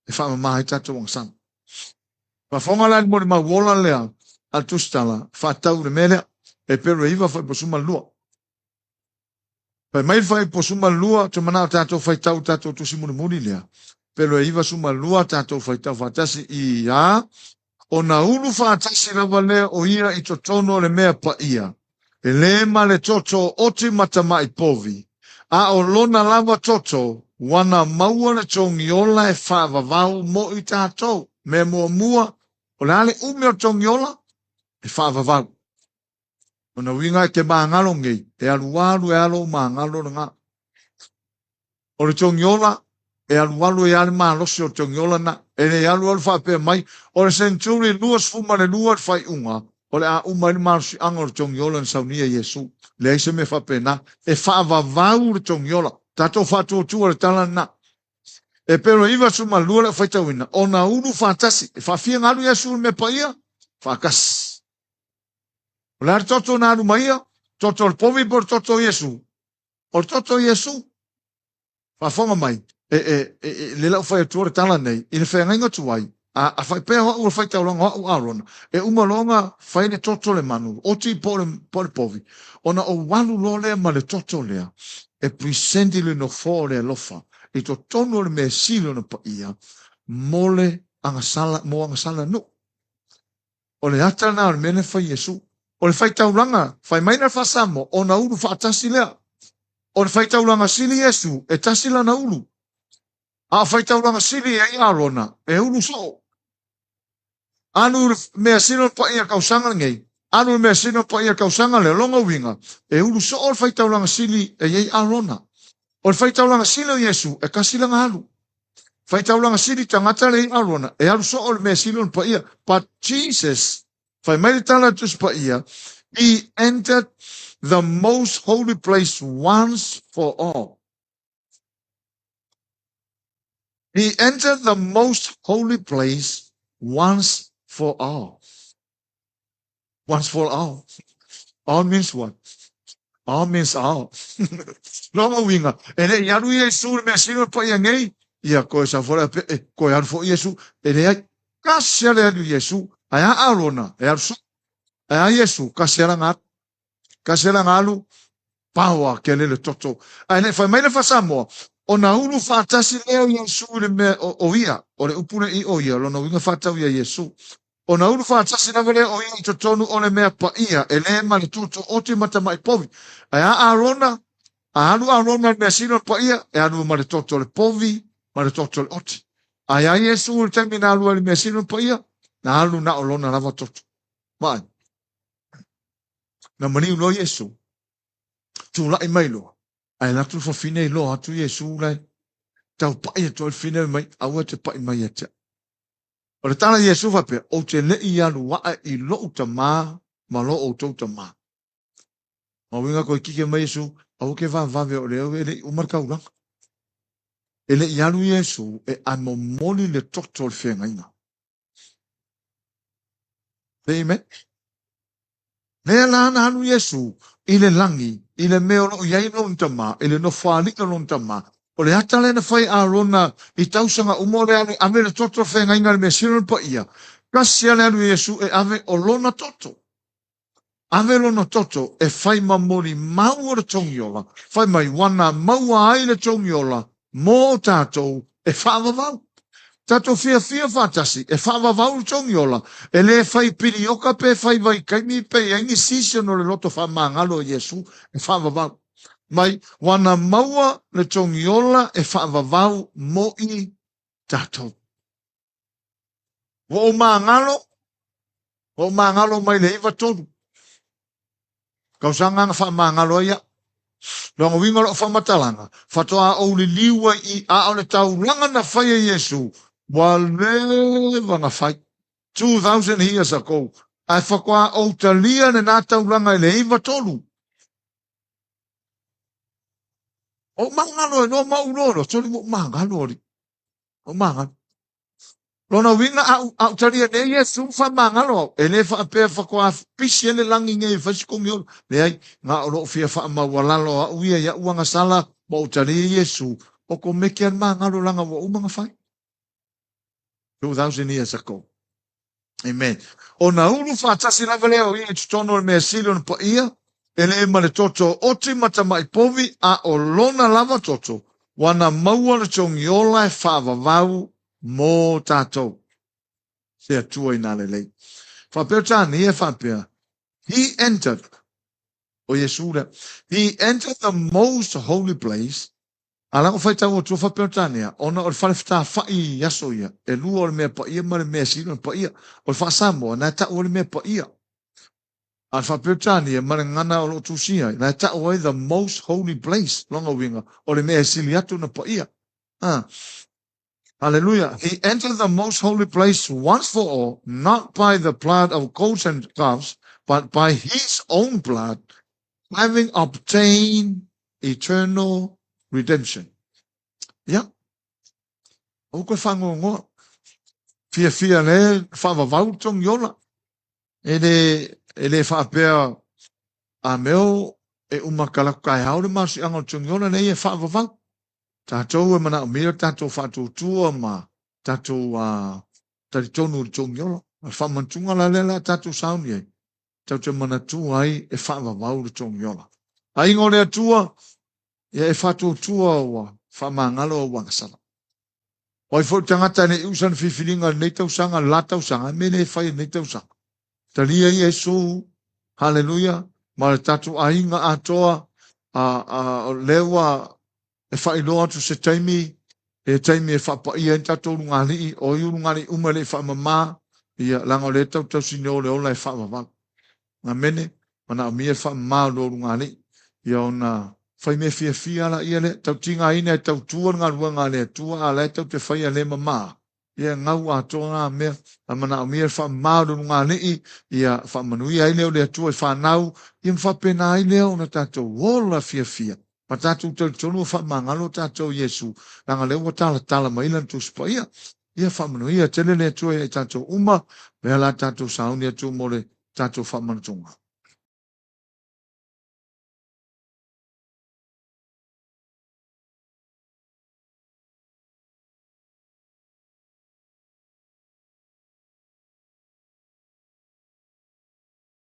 e whaamamahi tato wang sang. Wa whonga lai mo le mawola lea, al tustala, whaatau le melea, e pero iwa whai posuma lua. Pai mai whai posuma lua, te mana tato whai tau tato tusi muni lea, pero iwa suma lua tato whai tau whatasi i a, o na ulu whaatasi rawa lea o ia i to tono le mea pa ia. E le ma le toto oti matamai povi. A o lona lava toto, wana maua le tongi ola e whaavavau mo i tātou. Me mua, o le ale ume o tongi ola, e whaavavau. O na winga ke maangalo ngei, e alualu e alo maangalo nga. O le tongi ola, e alualu e ale maalosi o tongi ola na, e ne alualu whaapea mai, o le centuri luas fuma le luat whai unga, o le a uma le maalosi anga o le tongi ola na saunia Yesu, le aise me whaapea na, e whaavavau le tongi ola, tato whaatua tua le tala na. E pero iwa suma lua le whaitawina, o na ulu whaatasi, e whaafia ngalu Yesu me paia, whaakas. O le toto na alu maia, toto le povi por toto Yesu, o toto Yesu, whaafonga mai, le lau whai atua le tala nei, i le whainga tuai, a whai pēa hoa ua whai tauranga hoa ua arona, e umalonga whai le toto le manu, o ti po le povi, o na o walu lo lea ma le toto lea, e presenti le no fo le lofa, i to tono le me silo na pa ia, mole angasala, mo angasala no. O le ata na o le mene whai Yesu, o le whai tauranga, whai maina whasamo, o na uru whaatasi lea, o le whai tauranga sili Yesu, e tasila na uru, a whai tauranga sili e arona, e uru so. Anu mea sino pa ia kausanga ngei, anu mea sino pa ia kausanga le longa winga, e uru so o le whai tauranga sili e iei arona. O le whai tauranga sili Yesu, e kasilanga alu. Whai tauranga sili tangata le arona, e alu so o le mea sino pa ia, but Jesus, whai mai tala tus pa ia, he entered the most holy place once for all. He entered the most holy place once for all. Once for all. All means what? Amen sao. Longa winga. Ele yaru Yesu me sino pa yangai. Ia ko sa fora pe ko yar fo Yesu. Ele kasere du Yesu. Aya arona. Aya Yesu kasera ngat. Kasera ngalu pawa kelele toto. Ane fa mai le fa Samoa. Ona ulu fa tasi leo Yesu le me o ia. O le upune I o ia. Lona winga fa tau ia Yesu. Ona ulu fa tasi na vele o ia to tonu o le mea pa ia. Ele ma le tuto oti mata mai povi. Aya arona. Alu arona me sino pa ia. E alu ma le toto le povi. Ma le toto le oti. Aya Yesu le termina alu le me sino pa ia. Na alu na olona lava toto. Mai. Na mani ulo Yesu. Tu lai mai lo. Ai la tu fa fine lo atu Yesu lai. Tau pa ia to fine mai. Awa te pa mai ate. O le tala Yesu fa pe. O te le I alu wa I lo uta ma. Ma lo o to uta ma. Ma winga ko kike mai Yesu. Au ke va va ve o le ele umarka urang. Ele I alu Yesu e amomoli le toto le whengaina. Amen. Lea lana anu Yesu, ile langi, ile meo no iai no ntama, ile no whalika no ntama. O le hata lena whai arona, I tausanga umore anu, ame le toto whenga inga le me sino pa ia. Kasi ale anu Yesu e ave o lona toto. Ave lona toto e whai mamori mau o le tongiola, whai mai wana maua ai le tongiola, mō tātou e whaavavau. Tato fia fatasi, e whawa vau tongiola, e le fai piri oka pe fai vai kaimi pe yangi sisio no le loto wha mangalo Yesu, e whawa vau. Mai, wana maua le tongiola e whawa vau mo I tato. Wo mangalo mai le iwa tonu. Kausanga nga wha mangalo ia. Longa winga lo wha matalanga, whatoa au li liwa I a au le tau langa na whaia Yesu. Wale wanga whai. 2,000 years ago. Ai whakoa o talia ne nā tauranga I le iwa tolu. O mangalo e no mauroro. Tori mo mangalo ori. O mangalo. Lona winga au talia ne Yesu wha mangalo. E le wha pēr whakoa pisi ele langi ngei whasikongiolo. Le ai ngā oro fia wha mawalalo a uia ia uanga sala. Mo o talia Yesu. O ko meke an mangalo langa wa umanga whai. 2,000 years ago. Amen. O na ulu whatasi na veleo I tutono le mea silon pa ia, ele ma le toto oti mata mai povi a o lona lava toto, wana maua le tongiola e whaavavau mō tātou. Se atua I nā lelei. Whapea tāni e whapea. He entered, o Yesura, he entered the most holy place. Alango fai tau o tua whapea tānia, ona o le whalewhita whai yaso ia, e lua o le mea pa ia, ma le mea sino pa ia, o le wha Samoa, nai tau o le mea pa ia. Al whapea tānia, ma le ngana o lo tusia, nai tau o the most holy place, longa winga, o le mea sili atu na pa ia. Hallelujah. He entered the most holy place once for all, not by the blood of goats and calves, but by his own blood, having obtained eternal redemption. Yeah. O koe whangongoa. Fia le whawavau tong yola. Ele whapea a meo e umakalaku kai haure masu ango tong yola ne e whawavau. Tātou e mana o mira tātou whatou tua ma tātou taritonu tong yola. Whamantunga la lela tātou sauni ai. Tātou mana tua ai e whawavau tong yola. A ingo lea tua ia e whatou tua wa whamangalo o wangasala. Oi fo tangata ne usan fifilinga nei tausanga la tausanga me ne whai nei tausanga. Talia Yesu, hallelujah, ma le tatu ainga atoa lewa e whai loa tu se taimi e taimi e whapa ia en tatou rungani o iu rungani umele e whamama ia langa le tau tau sineo le ola e whamama. Nga mene, mana o mia whamama lo rungani ia ona whai me fia la ia le, tau tinga ina e tau tua ngā ruanga le tua a le tau te whai a le mama. Ia ngau a toa ngā mea, a mana o mea wha mauru ngā nei, ia wha manui ai leo le tua e whanau, ia mwha pena ai leo na tātou wola fia. Ma tātou tau tonu wha mangalo tātou Yesu, nanga leo wa tala mailan tu spa ia wha manui a tele le tua e tātou uma, mea la tātou sauni atu mo le tātou wha manatunga.